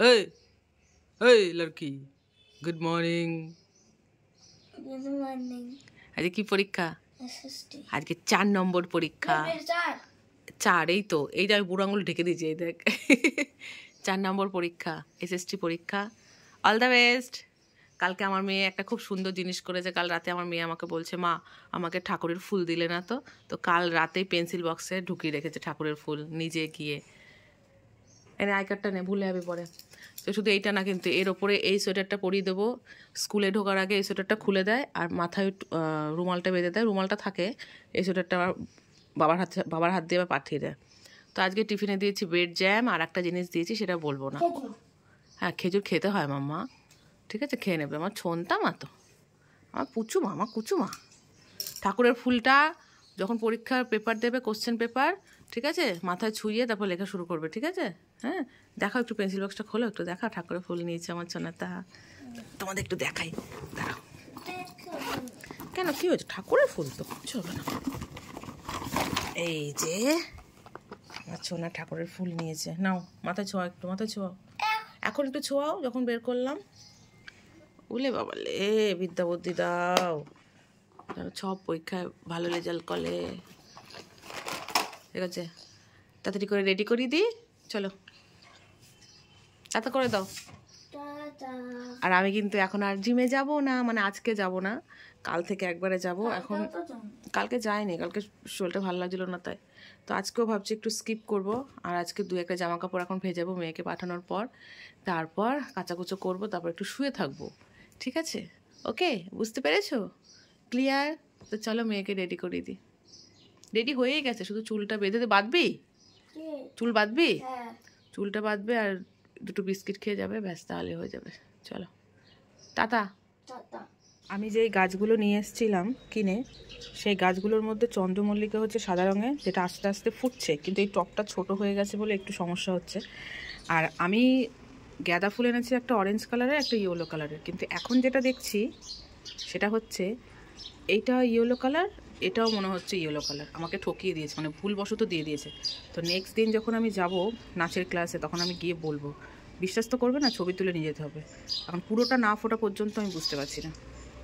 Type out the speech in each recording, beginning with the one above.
এই এই লড়কি, good morning. Good morning. আজকে কি পরীক্ষা? এসএসটি। আজকে 4 নম্বর পরীক্ষা। 4, এই তো, এই যে আমি বুড়ো আঙুল ঢেকে দিয়েছি, এই দেখ। 4 নম্বর পরীক্ষা, এসএসটি পরীক্ষা। All the best. কালকে আমার মেয়ে একটা খুব সুন্দর জিনিস করেছে। কাল রাতে আমার মেয়ে আমাকে বলছে, মা আমাকে ঠাকুরের ফুল দিলে না তো। তো কাল রাতেই পেন্সিল বক্সে ঢুকিয়ে রেখেছে ঠাকুরের ফুল, নিজে গিয়ে। এনে আই কার্ডটা নে, ভুলে যাবি পরে। তো শুধু এইটা না, কিন্তু এর ওপরে এই সোয়েটারটা পরিয়ে দেবো। স্কুলে ঢোকার আগে এই সোয়েটারটা খুলে দেয় আর মাথায় রুমালটা বেঁধে দেয়। রুমালটা থাকে, এই সোয়েটারটা আবার বাবার হাত দিয়ে আবার পাঠিয়ে দেয়। তো আজকে টিফিনে দিয়েছি ব্রেড জ্যাম, আর একটা জিনিস দিয়েছি, সেটা বলবো না। হ্যাঁ, খেজুর খেতে হয় মাম্মা, ঠিক আছে, খেয়ে নেবে। আমার ছোনতা মা তো, আমার পুচুমা, আমার কুচুমা। ঠাকুরের ফুলটা যখন পরীক্ষার পেপার দেবে, কোশ্চেন পেপার, ঠিক আছে, মাথায় ছুঁয়ে তারপর লেখা শুরু করবে, ঠিক আছে? হ্যাঁ, দেখাও একটু, পেন্সিল বক্সটা খোলো একটু, দেখা ঠাকুরের ফুল নিয়েছে আমার ছোনাটা। তোমাদের একটু দেখাই, দাঁড়াও। কেন, কি হয়েছে? ঠাকুরের ফুল তো কিছু হবে না। এই যে আমার ছোনা ঠাকুরের ফুল নিয়েছে, নাও মাথায় ছোঁয়া, একটু মাথায় ছোঁয়াও, এখন একটু ছোঁয়াও। যখন বের করলাম, উলে বাবা লে, বিদ্যা বুদ্ধি দাও, সব পরীক্ষায় ভালো রেজাল্ট করলে, ঠিক আছে? তাড়াতাড়ি করে রেডি করিয়ে দিই, চলো তাড়াতাড়ি করে দাও। আর আমি কিন্তু এখন আর জিমে যাব না, মানে আজকে যাব না, কাল থেকে একবারে যাব। এখন কালকে যাইনি, কালকে শরীরটা ভালো লাগছিল না, তাই। তো আজকেও ভাবছি একটু স্কিপ করব। আর আজকে 2-1টা জামা কাপড় এখন ভেজাবো মেয়েকে পাঠানোর পর, তারপর কাচাকুচো করব, তারপর একটু শুয়ে থাকবো, ঠিক আছে? ওকে, বুঝতে পেরেছো? ক্লিয়ার? তো চলো মেয়েকে রেডি করিয়ে দিই। রেডি হয়েই গেছে, শুধু চুলটা বেঁধে দে। বাঁধবি? চুল বাঁধবি? চুলটা বাঁধবে আর 2টো বিস্কিট খেয়ে যাবে, ব্যাস, তাহলে হয়ে যাবে। চলো টাটা। আমি যেই গাছগুলো নিয়ে এসেছিলাম কিনে, সেই গাছগুলোর মধ্যে চন্দ্রমল্লিকা হচ্ছে সাদা রঙের, যেটা আস্তে আস্তে ফুটছে, কিন্তু এই টবটা ছোট হয়ে গেছে বলে একটু সমস্যা হচ্ছে। আর আমি গাঁদা ফুল এনেছি একটা অরেঞ্জ কালারের, একটা ইয়েলো কালারের, কিন্তু এখন যেটা দেখছি সেটা হচ্ছে এইটা ইয়েলো কালার, এটাও মনে হচ্ছে ইয়েলো কালার। আমাকে ঠকিয়ে দিয়েছে, মানে ভুলবশত দিয়ে দিয়েছে। তো নেক্সট দিন যখন আমি যাব নাচের ক্লাসে, তখন আমি গিয়ে বলবো। বিশ্বাস তো করবে না, ছবি তুলে নিয়ে যেতে হবে। এখন পুরোটা না ফোটা পর্যন্ত আমি বুঝতে পারছি না।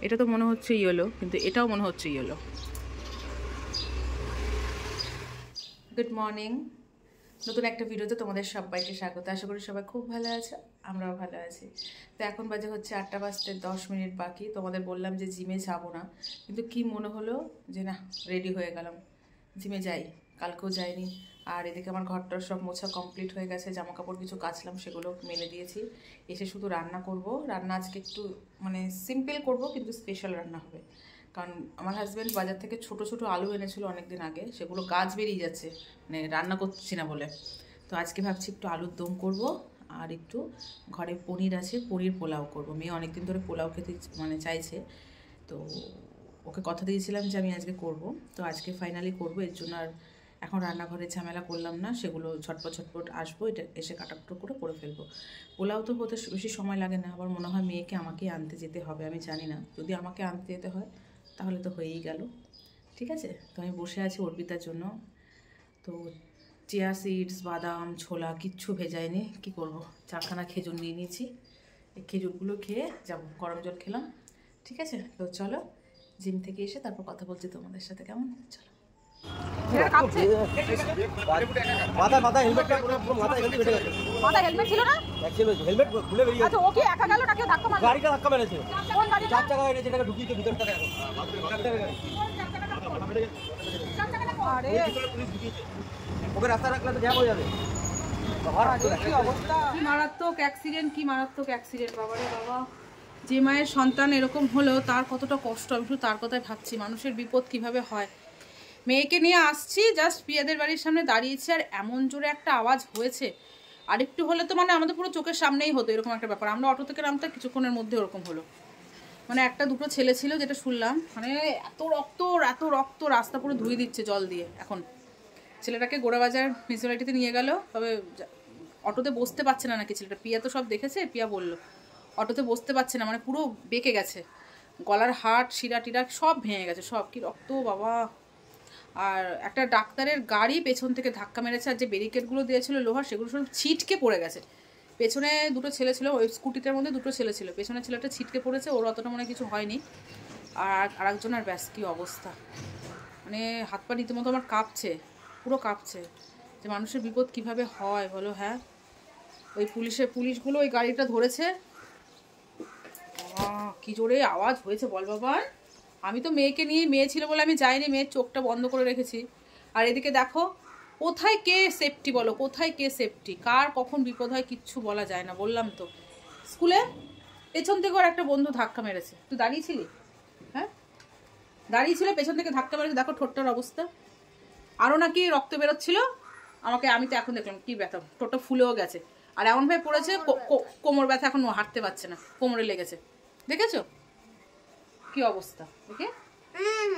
এটা তো মনে হচ্ছে ইয়েলো, কিন্তু এটাও মনে হচ্ছে ইয়েলো। গুড মর্নিং, নতুন একটা ভিডিওতে তোমাদের সবাইকে স্বাগত। আশা করি সবাই খুব ভালো আছে, আমরাও ভালো আছি। তো এখন বাজে হচ্ছে 8টা বাজতে 10 মিনিট বাকি। তোমাদের বললাম যে জিমে যাবো না, কিন্তু কি মনে হলো যে না, রেডি হয়ে গেলাম, জিমে যাই। কালকেও যাইনি। আর এদিকে আমার ঘরটার সব মোছা কমপ্লিট হয়ে গেছে, জামা কাপড় কিছু কাচলাম, সেগুলো মেলে দিয়েছি। এসে শুধু রান্না করব। রান্না আজকে একটু মানে সিম্পল করব, কিন্তু স্পেশাল রান্না হবে। কারণ আমার হাজব্যান্ড বাজার থেকে ছোট ছোট আলু এনেছিল অনেক দিন আগে, সেগুলো গাছ বেরিয়ে যাচ্ছে, মানে রান্না করছি না বলে। তো আজকে ভাবছি একটু আলুর দম করব, আর একটু ঘরে পনির আছে, পনির পোলাও করব। মেয়ে অনেকদিন ধরে পোলাও খেতে মানে চাইছে, তো ওকে কথা দিয়েছিলাম যে আমি আজকে করব। তো আজকে ফাইনালি করব, এর জন্য আর এখন রান্নাঘরে ঝামেলা করলাম না। সেগুলো ঝটপট ঝটপট আসবো, এটা এসে কাটাকুটো করে ফেলবো। পোলাও তো হতে বেশি সময় লাগে না। আবার মনে হয় মেয়েকে আমাকেই আনতে যেতে হবে, আমি জানি না। যদি আমাকে আনতে যেতে হয় তাহলে তো হয়েই গেল, ঠিক আছে? তো আমি বসে আছি অর্পিতার জন্য। তো চিয়া সিডস, বাদাম, ছোলা কিচ্ছু ভেজাইনি। কি করব, 4খানা খেজুর নিয়ে নিয়েছি। এই খেজুরগুলো খেয়ে যাবো, গরম জল খেলাম, ঠিক আছে? তো চলো, জিম থেকে এসে তারপর কথা বলছি তোমাদের সাথে, কেমন? চলো। মাথায় হেলমেটটা মাথায় হেলমেট বেটে গেছে। মাথায় হেলমেট ছিল না? হেলমেট খুলে বেরিয়ে গেছে। আচ্ছা, ও কি একা গেল নাকি ধাক্কা মারলো? গাড়িটা ধাক্কা মেরেছে। কোন গাড়ি? 4 চাকা গাড়ি, যেটাকে ঢুকিয়েছে ভিতর থেকে। এখন 4 চাকা গাড়ি। আরে ওকে রাস্তা রাখলে তো জ্যাম হয়ে যাবে। কি অবস্থা, কি মারাত্মক অ্যাক্সিডেন্ট, কি মারাত্মক অ্যাক্সিডেন্ট, বাবারে বাবা। যে মায়ের সন্তান এরকম হলো, তার কতটা কষ্ট, আমি শুধু তার কথাই ভাবছি। মানুষের বিপদ কিভাবে হয়। মেয়েকে নিয়ে আসছি, জাস্ট পিয়াদের বাড়ির সামনে দাঁড়িয়েছি, আর এমন জোরে একটা আওয়াজ হয়েছে। আরেকটু হলে তো মানে আমাদের পুরো চোখের সামনেই হতো এরকম একটা ব্যাপার। আমরা অটো থেকে নামতে কিছুক্ষণের মধ্যে ওরকম হলো। মানে একটা দুটো ছেলে ছিল, যেটা শুনলাম, মানে এত রক্ত, রাস্তা পুরো ধুয়ে দিচ্ছে জল দিয়ে। এখন ছেলেটাকে গোড়াবাজার মিউনিসিপ্যালিটিতে নিয়ে গেল, তবে অটোতে বসতে পারছে না নাকি ছেলেটা। পিয়া তো সব দেখেছে, পিয়া বললো অটোতে বসতে পারছে না, মানে পুরো বেঁকে গেছে, গলার হাড়, শিরা টিরা সব ভেঙে গেছে, সব কি রক্ত বাবা। আর একটা ডাক্তারের গাড়ি পেছন থেকে ধাক্কা মেরেছে, আর যে ব্যারিকেডগুলো দিয়েছিল লোহার, সেগুলো সব ছিটকে পড়ে গেছে। পেছনে দুটো ছেলে ছিল, ওই স্কুটিটার মধ্যে দুটো ছেলে ছিল, পেছনে ছেলেটা ছিটকে পড়েছে, ওর অতটা মনে কিছু হয়নি, আর আরেকজন আর ব্যাস কী অবস্থা, মানে হাত পা রীতিমতো আমার কাঁপছে, পুরো কাঁপছে, যে মানুষের বিপদ কিভাবে হয় বলো। হ্যাঁ, ওই পুলিশগুলো ওই গাড়িটা ধরেছে, কি জোরে আওয়াজ হয়েছে বল বাবা। আমি তো মেয়েকে নিয়ে, মেয়ে ছিল বলে আমি যাইনি, মেয়ের চোখটা বন্ধ করে রেখেছি। আর এদিকে দেখো কোথায় কে সেফটি বলো, কোথায় কে সেফটি, কার কখন বিপদ হয় কিচ্ছু বলা যায় না। বললাম তো স্কুলে পেছন থেকে ওর একটা বন্ধু ধাক্কা মেরেছে, তুই দাঁড়িয়েছিলি? হ্যাঁ দাঁড়িয়েছিল, পেছন থেকে ধাক্কা মেরেছে, দেখো ঠোঁটটার অবস্থা, আরও নাকি রক্ত বেরোচ্ছিল। আমি তো এখন দেখলাম কি ব্যথা, ঠোঁটটা ফুলেও গেছে, আর এমনভাবে পড়েছে কোমর ব্যথা, এখন হাঁটতে পারছে না, কোমরে লেগেছে, দেখেছো কি অবস্থা? দেখে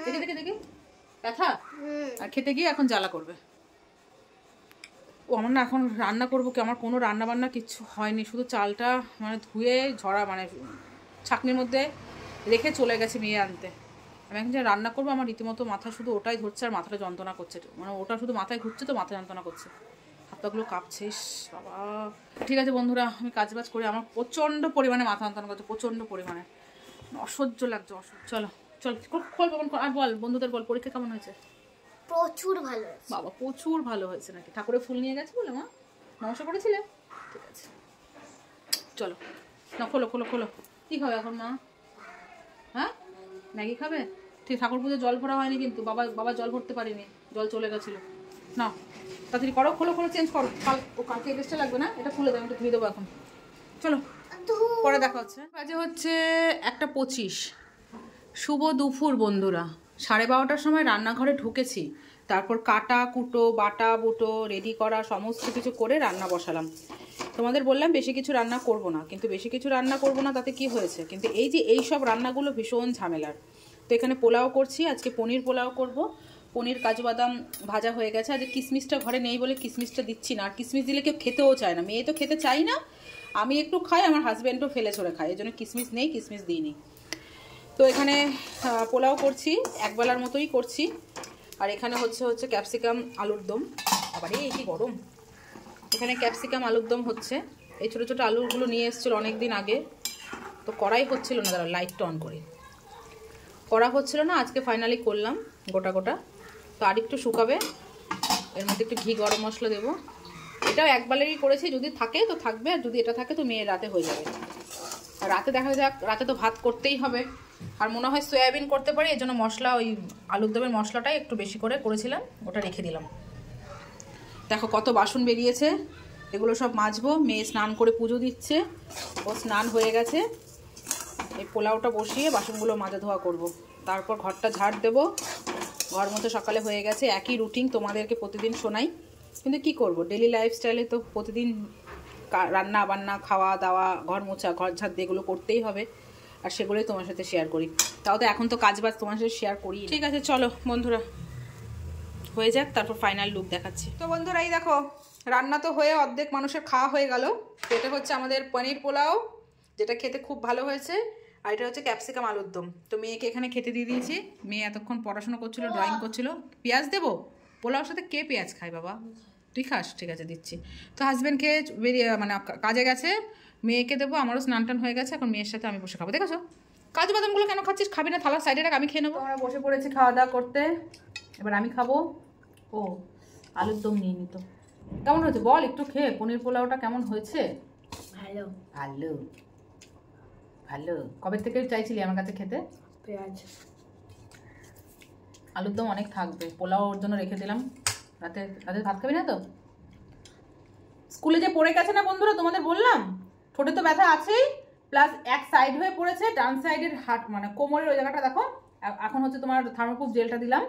দেখে দেখে দেখে ব্যথা, আর খেতে গিয়ে এখন জ্বালা করবে। ও আমার না এখন রান্না করবো কি, আমার কোনো রান্না বান্না কিচ্ছু হয়নি, শুধু চালটা মানে ধুয়ে ঝরা মানে ছাঁকনির মধ্যে রেখে চলে গেছে মেয়ে আনতে। আমি এখন যে রান্না করবো, আমার রীতিমতো মাথা শুধু ওটাই ধরছে, আর মাথাটা যন্ত্রণা করছে, মানে ওটা শুধু মাথায় ঘুরছে তো মাথা যন্ত্রণা করছে, হাত পাগুলো কাঁপছে বাবা। ঠিক আছে বন্ধুরা, আমি কাজবাজ করি, আমার প্রচণ্ড পরিমাণে মাথা যন্ত্রণা করছে, প্রচণ্ড পরিমাণে অসহ্য লাগছে, চলো চল খোল আর বল বন্ধুদের, বল পরীক্ষা কেমন হয়েছে? প্রচুর ভালো হয়েছে বাবা, প্রচুর ভালো হয়েছে নাকি? ঠাকুরের ফুল নিয়ে গেছে বলে মা নমস্কার করেছিলে? ঠিক আছে চলো না, খোলো খোলো খোলো। কী খাবে এখন মা? হ্যাঁ ম্যাগি খাবে? ঠিক, ঠাকুর পুজো জল ভরা হয়নি কিন্তু, বাবা জল ভরতে পারিনি, জল চলে গেছিলো। না তাড়াতাড়ি করো, খোলো চেঞ্জ করো, কালকে ড্রেসটা লাগবে না, এটা খুলে দেবো, একটু ধুয়ে দেবো এখন, চলো পরে দেখা হচ্ছে। বাজে হচ্ছে 1:25, শুভ দুপুর বন্ধুরা। 12:30টার সময় রান্নাঘরে ঢুকেছি, তারপর কাটা কুটো বাটা বুটো রেডি করা সমস্ত কিছু করে রান্না বসালাম। তোমাদের বললাম বেশি কিছু রান্না করব না, কিন্তু বেশি কিছু রান্না করব না তাতে কি হয়েছে, কিন্তু এই সব রান্নাগুলো ভীষণ ঝামেলার। তো এখানে পোলাও করছি, আজকে পনির পোলাও করব। পনির কাজু বাদাম ভাজা হয়ে গেছে, আজকে কিশমিশটা ঘরে নেই বলে কিশমিশটা দিচ্ছি না, আর কিশমিশ দিলে কেউ খেতেও চায় না, মেয়ে তো খেতে চাই না, আমি একটু খাই, আমার হাজব্যান্ডও ফেলে ছড়ে খায়, এই জন্য কিশমিশ নেই, কিশমিশ দিইনি। তো এখানে পোলাও করছি, একবেলার মতোই করছি। আর এখানে হচ্ছে ক্যাপসিকাম আলুর দম, আবার এই কি গরম। এখানে ক্যাপসিকাম আলুর দম হচ্ছে, এই ছোটো ছোটো আলুগুলো নিয়ে এসেছিলো অনেক দিন আগে, তো কড়াই হচ্ছিল না, দাঁড়া লাইটটা অন করি, কড়া হচ্ছিল না, আজকে ফাইনালি করলাম গোটা গোটা। তো আর একটু শুকাবে, এর মধ্যে একটু ঘি গরম মশলা দেবো, এটাও একবেলারই করেছি, যদি থাকে তো থাকবে, আর যদি এটা থাকে তো মেয়ের রাতে হয়ে যাবে। আর রাতে দেখা যাক, রাতে তো ভাত করতেই হবে, আর মনে হয় সয়াবিন করতে পারি, এই জন্য মশলা ওই আলুর দমের মশলাটাই একটু বেশি করে করেছিলাম, ওটা রেখে দিলাম। দেখো কত বাসন বেরিয়েছে, এগুলো সব মাজবো, মেয়ে স্নান করে পুজো দিচ্ছে, ও স্নান হয়ে গেছে, এই পোলাওটা বসিয়ে বাসনগুলো মাজা ধোয়া করব, তারপর ঘরটা ঝাড় দেবো, ঘর মতো সকালে হয়ে গেছে, একই রুটিন তোমাদেরকে প্রতিদিন শোনাই, কিন্তু কি করব, ডেলি লাইফস্টাইলে তো প্রতিদিন রান্না বান্না খাওয়া দাওয়া ঘর মোছা ঘর ঝাড় এগুলো করতেই হবে, আর সেগুলোই তোমার সাথে শেয়ার করি, তাও তো এখন তো কাজবাজ তোমার সাথে শেয়ার করি। ঠিক আছে চলো বন্ধুরা, হয়ে যাক, তারপর ফাইনাল লুক দেখাচ্ছি। তো বন্ধুরা এই দেখো, রান্না তো হয়ে অর্ধেক মানুষের খাওয়া হয়ে গেল। এটা হচ্ছে আমাদের পনির পোলাও, যেটা খেতে খুব ভালো হয়েছে, আর এটা হচ্ছে ক্যাপসিকাম আলুর দম। তো মেয়েকে এখানে খেতে দিয়ে দিয়েছি, মেয়ে এতক্ষণ পড়াশোনা করছিল, ড্রয়িং করছিল। পেঁয়াজ দেবো? পোলাওর সাথে কে পেঁয়াজ খায় বাবা? তুই খাস? ঠিক আছে দিচ্ছি। তো হাজব্যান্ড খেয়ে বেরিয়ে মানে কাজে গেছে, মেয়েকে দেবো, আমারও স্নান টান হয়ে গেছে, এখন মেয়ের সাথে আমি বসে খাবো। দেখেছো কাজু বাদামগুলো কেন খাচ্ছিস? খাবি না? থালার সাইডে রাখ, আমি খেয়ে নেবো। আমরা বসে পড়েছি খাওয়া দাওয়া করতে, এবার আমি খাবো। ও আলুর দম নিয়ে নিত, কেমন হয়েছে বল একটু খেয়ে, পনির পোলাওটা কেমন হয়েছে? ভালো ভালো ভালো। কবে থেকে চাইছিলি আমার কাছে খেতে? পেঁয়াজ আলুর দম অনেক থাকবে, পোলাও ওর জন্য রেখে দিলাম। রাতে ভাত খাবি না তো? স্কুলে যে পড়ে গেছে না বন্ধুরা, তোমাদের বললাম ঠোঁটে তো ব্যথা আছেই, প্লাস এক সাইড হয়ে পড়েছে, ডান সাইডের হাত মানে কোমরের ওই জায়গাটা দেখো। এখন হচ্ছে তোমার থার্মোকুল জেলটা দিলাম,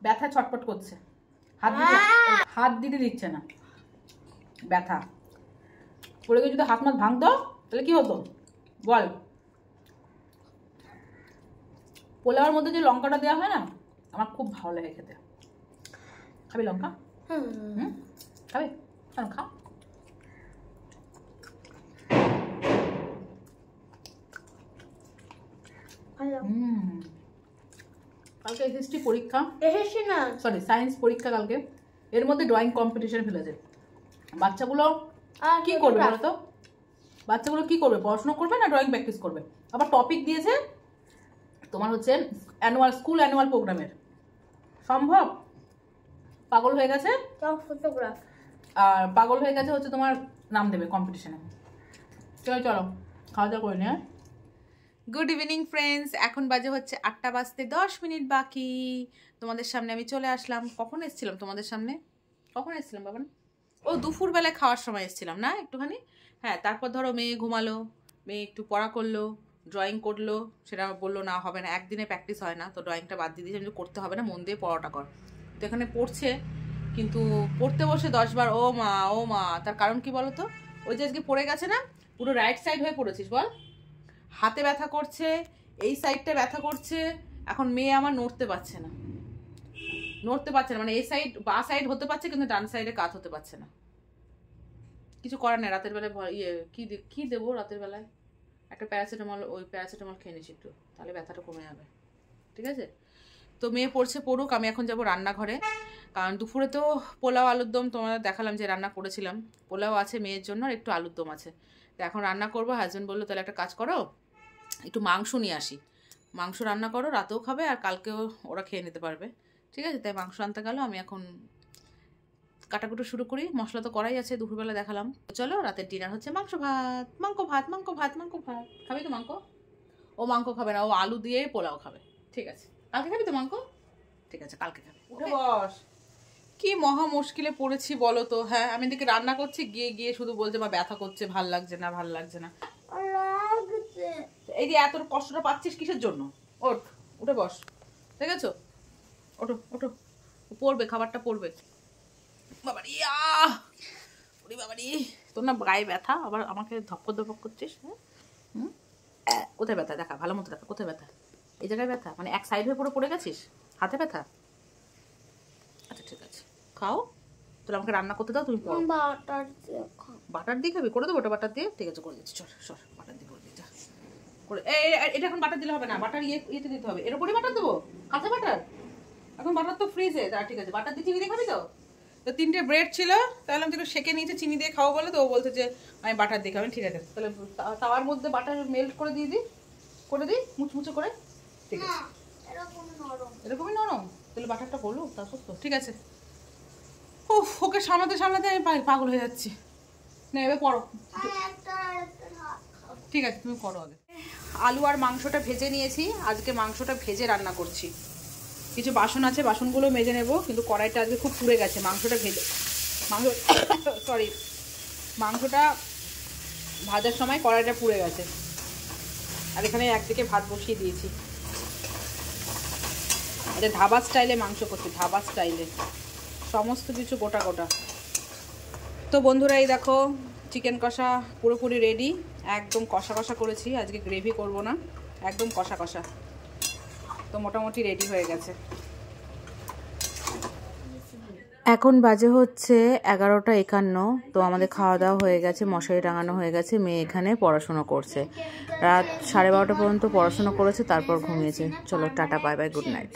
ব্যথা ছটপট করছে, হাত দিতে দিচ্ছে না, ব্যথা পড়ে গিয়ে যদি হাত মাত ভাঙতো তাহলে কি হতো বল? পোলাওর মধ্যে যে লঙ্কাটা দেওয়া হয় না, আমার খুব ভালো লাগে খেতে। খাবি লঙ্কা? খাবি? কেন খা। কালকে এসএসটি পরীক্ষা, সরি সায়েন্স পরীক্ষা কালকে, এর মধ্যে ড্রয়িং কম্পিটিশন ফেলেছে। বাচ্চাগুলো কি করবে বলো তো? বাচ্চাগুলো কি করবে, পড়াশোনা করবে না ড্রয়িং প্র্যাকটিস করবে? আবার টপিক দিয়েছে তোমার হচ্ছে স্কুল অ্যানুয়াল প্রোগ্রামের। সম্ভব? পাগল হয়ে গেছে। ফটোগ্রাফ। আর পাগল হয়ে গেছে হচ্ছে তোমার নাম দেবে কম্পিটিশনে। চলো চলো খাওয়া দাওয়া করে নিয়ে। গুড ইভিনিং ফ্রেন্ডস, এখন বাজে হচ্ছে 8টা বাজতে 10 মিনিট বাকি। তোমাদের সামনে আমি চলে আসলাম। কখন এসেছিলাম তোমাদের সামনে? কখন এসেছিলাম বাবা? ও দুপুরবেলায় খাওয়ার সময় এসেছিলাম না একটুখানি। হ্যাঁ, তারপর ধরো মেয়ে ঘুমালো, মেয়ে একটু পড়া করলো, ড্রয়িং করলো। সেটা বললো না হবে না, একদিনে প্র্যাকটিস হয় না, তো ড্রয়িংটা বাদ দিয়ে দিয়েছি। করতে হবে না, মন দিয়ে পড়াটা কর। তো এখানে পড়ছে, কিন্তু পড়তে বসে 10 বার ও মা। তার কারণ কি বলো তো? ওই যে আজকে পড়ে গেছে না, পুরো রাইট সাইড হয়ে পড়েছিস বল। হাতে ব্যথা করছে, এই সাইডটা ব্যথা করছে। এখন মেয়ে আমার নড়তে পারছে না, মানে এই সাইড বা সাইড হতে পারছে, কিন্তু ডান সাইডে কাত হতে পারছে না। কিছু করার নেই, রাতের বেলায় কি দেবো রাতের বেলায়? একটা প্যারাসিটামল, ওই প্যারাসিটামল খেয়ে নিস একটু, তাহলে ব্যথাটা কমে যাবে। ঠিক আছে? তো মেয়ে পড়ছে, পড়ুক। আমি এখন যাব রান্নাঘরে, কারণ দুপুরে তো পোলাও আলুর দম তোমাদের দেখালাম যে রান্না করেছিলাম। পোলাও আছে মেয়ের জন্য, আর একটু আলুর দম আছে। তো এখন রান্না করবো। হাজব্যান্ড বললো তাহলে একটা কাজ করো, একটু মাংস নিয়ে আসি, মাংস রান্না করো, রাতেও খাবে আর কালকেও ওরা খেয়ে নিতে পারবে। ঠিক আছে? তাই মাংস আনতে গেল। আমি এখন কাটাকুটো শুরু করি। মশলা তো করাই আছে, দুপুরবেলা দেখালাম। চলো, রাতের ডিনার হচ্ছে মাংস ভাত। খাবি তো মাংস? ও মাংস খাবে না, ও আলু দিয়ে পোলাও খাবে। ঠিক আছে, কালকে খাবি তো মাংস? ঠিক আছে, কালকে খাবি। উঠে বস। কি মহা মুশকিলে পড়েছি বলো তো। হ্যাঁ, আমি এদিকে রান্না করছি, গিয়ে শুধু বলছে মা ব্যথা করছে, ভাল লাগছে না। এই যে এত কষ্টটা পাচ্ছিস কিসের জন্য? উঠে বস। ঠিক আছে? ওঠো। পড়বে, খাবারটা পড়বে। বাবারি, তোর না গায়ে ব্যথা, আবার আমাকে ধপক করছিস। কোথায় ব্যথা দেখা, ভালো মতো দেখা। কোথায় ব্যথা? এই জায়গায় ব্যথা, মানে এক সাইড হয়ে পড়ে গেছিস, হাতে ব্যথা। আচ্ছা ঠিক আছে, খাও। তাহলে আমাকে রান্না করতে দাও, তুমি পড়ো। বাটার দিয়ে খাবি? করে দেবো ওটা বাটার দিয়ে। ঠিক আছে, করে দিচ্ছি। চল বাটার দিয়ে করে দিচ্ছি। এটা এখন বাটার দিলে হবে না, বাটার ইয়েতে দিতে হবে। এর উপরই বাটার দেবো? কাঁচা বাটার? এখন বাটার তো ফ্রিজে। ঠিক আছে, বাটার দিয়ে চিনি দিয়ে খাবি তো? 3টে ব্রেড ছিল, তাহলে আমি একটু সেকে নিয়েছি, চিনি দিয়ে খাবো বলে। তো ও বলছে যে আমি বাটার দিয়ে খাবেন। ঠিক আছে, তাহলে তাওয়ার মধ্যে বাটার মেল্ট করে দিই মুচমুচে করে। ঠিক আছে, এরকমই নরম। তাহলে বাটারটা করলো তারপর তো ঠিক আছে। ওকে সামলাতে আমি পাগল হয়ে যাচ্ছি। না, এবার পড়ো। ঠিক আছে, তুমি করো আগে। আলু আর মাংসটা ভেজে নিয়েছি। আজকে মাংসটা ভেজে রান্না করছি। কিছু বাসন আছে, বাসনগুলো মেজে নেব, কিন্তু কড়াইটা আজকে খুব পুড়ে গেছে। মাংসটা ভাজার সময় কড়াইটা পুড়ে গেছে। আর এখানে একদিকে ভাত বসিয়ে দিয়েছি। এটা ধাবা স্টাইলে মাংস করছি, ধাবা স্টাইলে, সমস্ত কিছু গোটা। তো বন্ধুরা, এই দেখো চিকেন কষা পুরোপুরি রেডি। একদম কষা করেছি, আজকে গ্রেভি করব না, একদম কষা। তো মোটামুটি রেডি হয়ে গেছে। এখন বাজে হচ্ছে 11:51। তো আমাদের খাওয়া দাওয়া হয়ে গেছে, মশারি টাঙানো হয়ে গেছে। মেয়ে এখানে পড়াশোনা করছে, রাত 12:30 পর্যন্ত পড়াশোনা করেছে, তারপর ঘুমিয়েছে। চলো tata, bye bye, good night.